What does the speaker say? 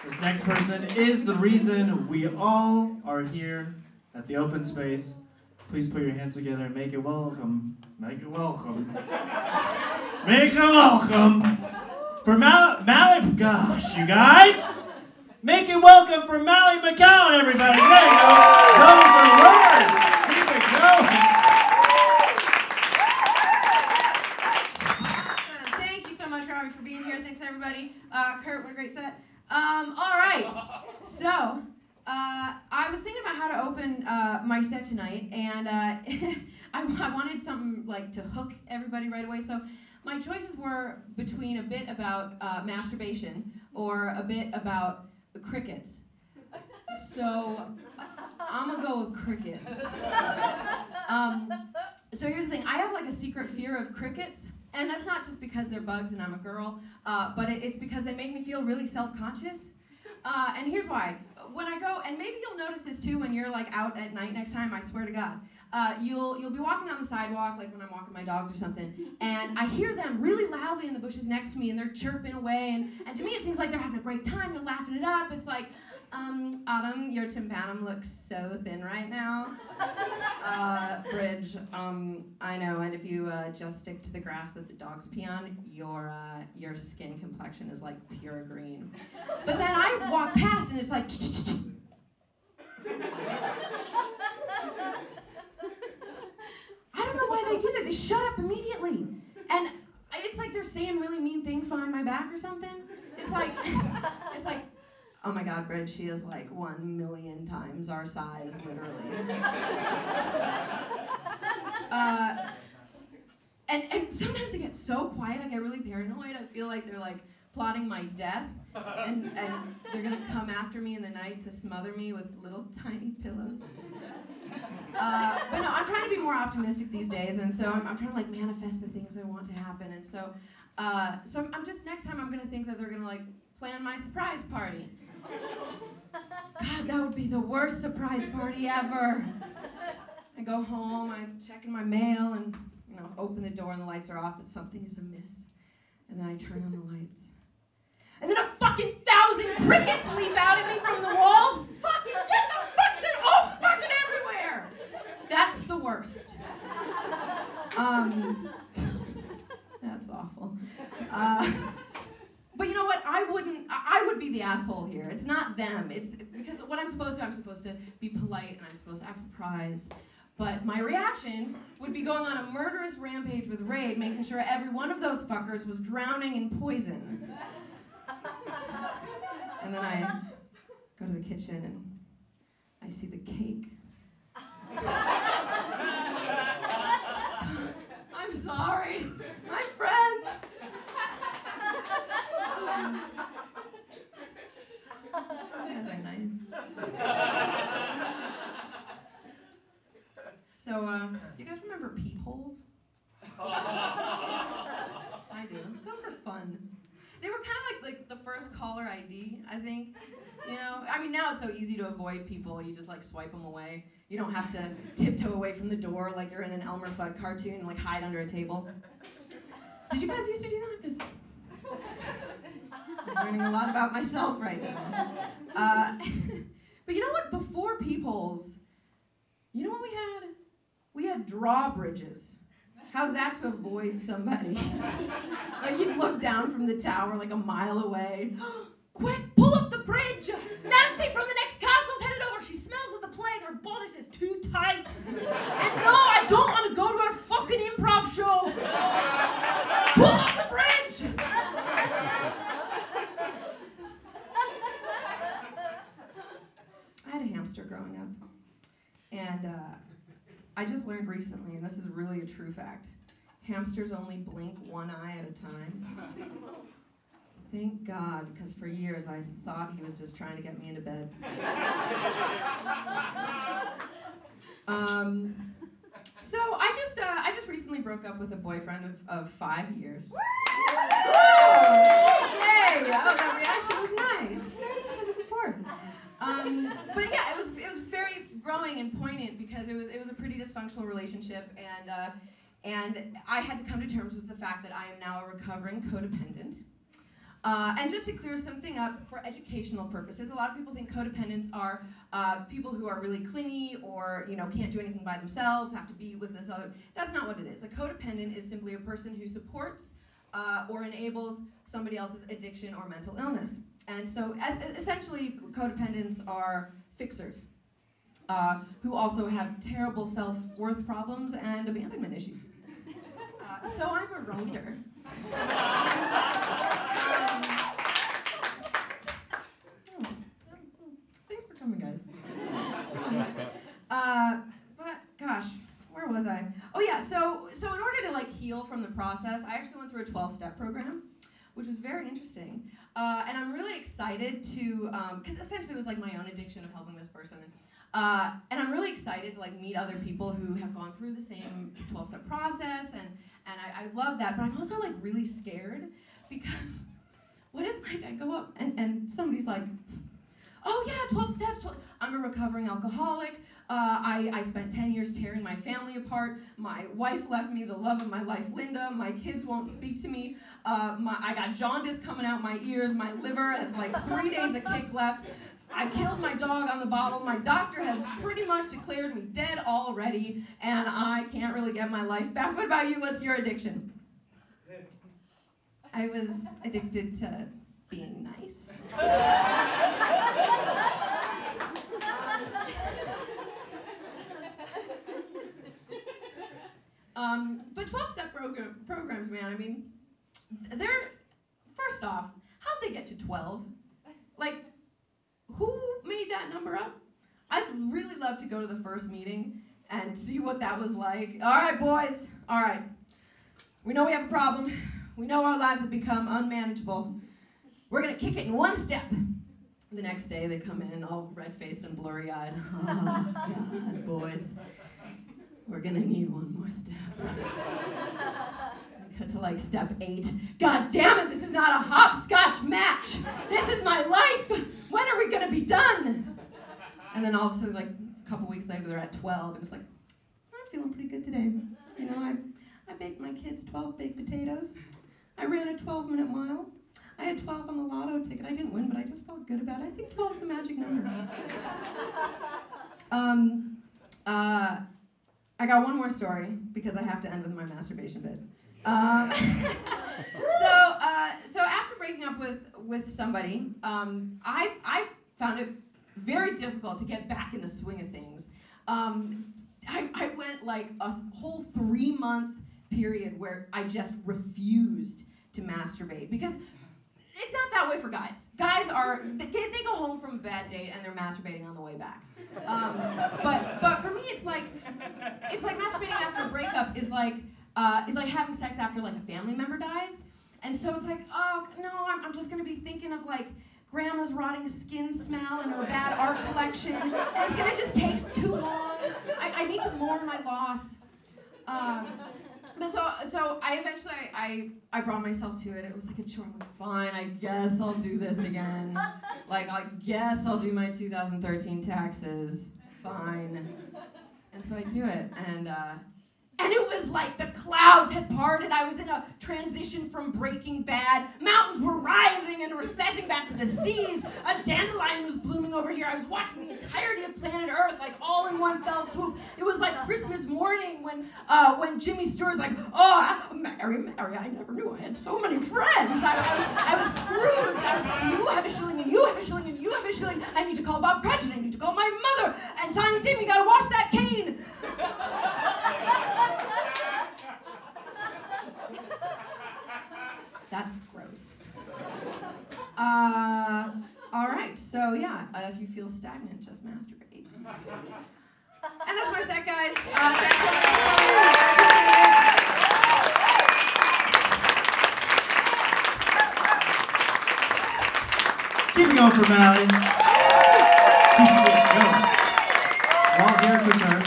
This next person is the reason we all are here at the open space. Please put your hands together and make it welcome. Make it welcome. Make it welcome for Mallie. Gosh, you guys. Make it welcome for Mallie McCown, everybody. There you go. Those are words. Keep it going. Thank you so much, Robbie, for being here. Thanks, everybody. Kurt, what a great set. All right. So, I was thinking about how to open my set tonight, and I wanted something like to hook everybody right away. So, my choices were between a bit about masturbation or a bit about crickets. So, I'm gonna go with crickets. So here's the thing. I have like a secret fear of crickets. And that's not just because they're bugs and I'm a girl, but it's because they make me feel really self-conscious. And here's why. When I go, and maybe you'll notice this too when you're like out at night next time, I swear to God. You'll be walking down the sidewalk, like when I'm walking my dogs or something, and I hear them really loudly in the bushes next to me, and they're chirping away, and to me it seems like they're having a great time, they're laughing it up. It's like, Autumn, your tympanum looks so thin right now. Bridge, I know, and if you just stick to the grass that the dogs pee on, your skin complexion is like pure green. But then I walk past and it's like, I don't know why they do that. They shut up immediately. And it's like they're saying really mean things behind my back or something. It's like, oh my God, Bridge, she is like 1,000,000 times our size, literally. And sometimes I get so quiet, I get really paranoid. I feel like they're like plotting my death, and they're gonna come after me in the night to smother me with little tiny pillows. But no, I'm trying to be more optimistic these days, and so I'm trying to like manifest the things I want to happen. And so I'm just, next time I'm gonna think that they're gonna like plan my surprise party. God, that would be the worst surprise party ever. I go home, I check in my mail, and open the door and the lights are off, but something is amiss. And then I turn on the lights. And then a fucking 1,000 crickets leap out at me from the walls. Fucking get the fuck, they're all fucking everywhere. That's the worst. That's awful. But you know what? I would be the asshole here. It's not them. It's because what I'm supposed to be polite and I'm supposed to act surprised. But my reaction would be going on a murderous rampage with Raid, making sure every one of those fuckers was drowning in poison. And then I go to the kitchen and I see the cake. I'm sorry, my friend. You guys are nice. So, do you guys remember peepholes? I do. Those were fun. They were kind of like the first caller ID, I think. I mean, now it's so easy to avoid people. You just like swipe them away. You don't have to tiptoe away from the door like you're in an Elmer Fudd cartoon and like hide under a table. Did you guys used to do that? Because I'm learning a lot about myself right now. But you know what? Before peepholes, you know what we had? We had drawbridges. How's that to avoid somebody? Like you'd look down from the tower like a mile away. Quick, pull up the bridge! Nancy from the next castle's headed over. She smells of the plague. Her bodice is too tight. And no, I don't want to go to her fucking improv show. Pull up the bridge! I had a hamster growing up. And I just learned recently, and this is really a true fact, hamsters only blink one eye at a time. Thank God, because for years I thought he was just trying to get me into bed. So I just recently broke up with a boyfriend of 5 years. Yay! Oh, that reaction was nice. Thanks for the support. But yeah, it was very growing and poignant because it was a pretty dysfunctional relationship, and I had to come to terms with the fact that I am now a recovering codependent. And just to clear something up, for educational purposes, a lot of people think codependents are people who are really clingy or can't do anything by themselves, have to be with this other. That's not what it is. A codependent is simply a person who supports or enables somebody else's addiction or mental illness. And so essentially, codependents are fixers who also have terrible self-worth problems and abandonment issues. So I'm a writer. Thanks for coming, guys. But gosh, where was I? Oh yeah, so in order to heal from the process, I actually went through a 12-step program, which was very interesting. And I'm really excited to, because essentially it was my own addiction of helping this person. And I'm really excited to meet other people who have gone through the same 12-step process, and I love that. But I'm also really scared, because what if I go up and somebody's like, oh yeah, 12 steps. I'm a recovering alcoholic. I spent 10 years tearing my family apart. My wife left me, the love of my life, Linda. My kids won't speak to me. I got jaundice coming out my ears. My liver has 3 days of kick left. I killed my dog on the bottle. My doctor has pretty much declared me dead already, and I can't really get my life back. What about you? What's your addiction? I was addicted to being nice. But 12-step programs, man, I mean, they're, first off, how'd they get to 12? Who made that number up? I'd really love to go to the first meeting and see what that was like. All right, boys, all right. We know we have a problem. We know our lives have become unmanageable. We're gonna kick it in one step. The next day they come in all red-faced and blurry-eyed. Oh, God, boys. We're gonna need one more step. Cut to step 8. God damn it, this is not a hopscotch match. This is my life. When are we gonna be done? And then all of a sudden, a couple weeks later, they're at 12, and it's I'm feeling pretty good today. I baked my kids 12 baked potatoes. I ran a 12-minute mile. I had 12 on the lotto ticket. I didn't win, but I just felt good about it. I think 12 is the magic number. I got one more story, because I have to end with my masturbation bit. So after breaking up with somebody, I found it very difficult to get back in the swing of things. I went a whole 3-month period where I just refused to masturbate, because it's not that way for guys. Guys they go home from a bad date and they're masturbating on the way back. But for me, it's like masturbating after a breakup is like having sex after a family member dies. And so it's oh no, I'm just gonna be thinking of grandma's rotting skin smell and her bad art collection. And it's gonna just take too long. I need to mourn my loss. But so I eventually I brought myself to it. It was a chore. I'm fine, I guess I'll do this again. I guess I'll do my 2013 taxes. Fine. And so I do it, and it was the clouds had parted. I was in a transition from Breaking Bad. Mountains were rising and recessing back to the seas. A dandelion was blooming over here. I was watching the entirety of planet Earth, all in one fell swoop. It was Christmas morning when Jimmy Stewart's oh, Mary, I never knew I had so many friends. I was Scrooge. You have a shilling, and you have a shilling, and you have a shilling. I need to call Bob Cratchit. I need to call my mother. And Tiny Tim, you gotta wash that cane. That's gross. All right, so yeah, if you feel stagnant, just masturbate. And that's my set, guys. Thanks so much. Keep it going for Mallie. Keep it going. All here in return.